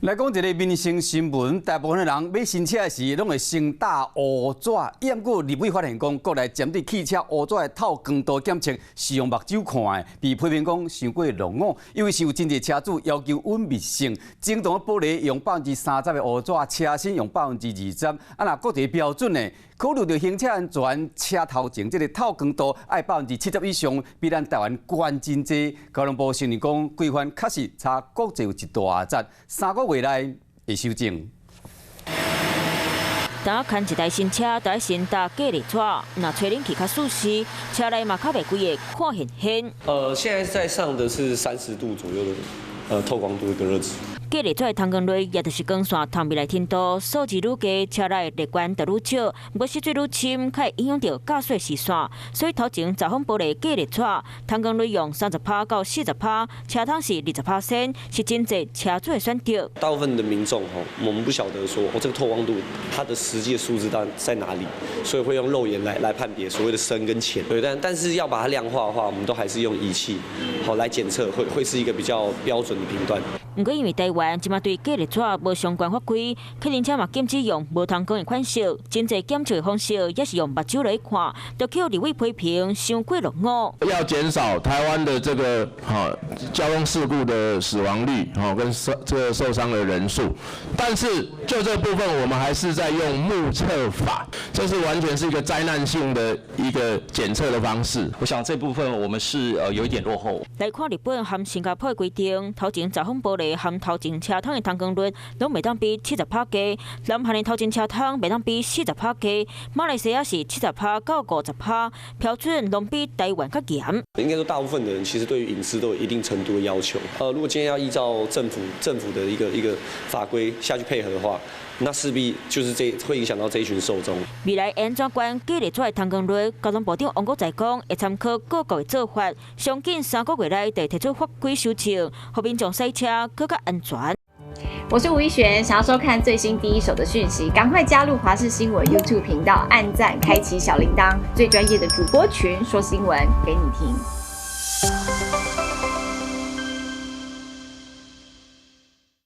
来讲一个民生新闻，大部分的人买新车时，拢会先打乌纸。不过立委发现讲，国内针对汽车乌纸的透光度检测是用目睭看的，被批评讲伤过笼统，因为是有真侪车主要求稳密性，整栋的玻璃用30%的乌纸，车身用20%。若国际标准呢？考虑到行车安全，车头前这个透光度爱70%以上，比咱台湾关真济。交通部承认讲，规范确实差国际有一大截，3个月内会修正。当牵一台新车，就要先搭隔离纸，那吹冷气较舒适，车内嘛较袂规个看现现。现在在上的是30度左右的透光度一个热值。隔离纸的透光率也就是光线透未来程度，数字愈低，车内热源就愈少。不过湿水愈深，可会影响到驾驶视线。所以头前10方玻璃隔离纸，透光率用30%到40%，车窗是20%，是真侪车主的选择。大部分的民众我们不晓得说这个透光度它的实际的数字在哪里，所以会用肉眼来判别所谓的深跟浅。对，但是要把它量化的话，我们都还是用仪器来检测，会是一个比较标准的评断。不过因为台湾即马对隔离纸无相关法规，客人车嘛禁止用无通光的款式，真侪检测的方式也是用目睭来看，就叫立委批评伤过笼统。要减少台湾的这个交通事故的死亡率跟这个受伤的人数，但是就这部分我们还是在用目测法，这是完全是一个灾难性的一个检测的方式。我想这部分我们是有一点落后。来看日本和新加坡的规定，头前10方玻璃和头前车窗的透光率拢袂当比70%低，南韩的头前车窗袂当比40%低，马来西亚是70%到50%，标准拢比台湾较严。应该说，大部分的人其实对于隐私都有一定程度的要求。如果今天要依照政府的一个法规下去配合的话，那势必就是会影响到这一群受众。未来安怎管隔离纸的透光率，交通部长王国材讲，会参考各国的做法，上紧3个月内就提出法规修正，让民众赛车更加安全。我是吴一璇，想要收看最新第一手的讯息，赶快加入华视新闻 YouTube 频道，按赞，开启小铃铛，最专业的主播群说新闻给你听。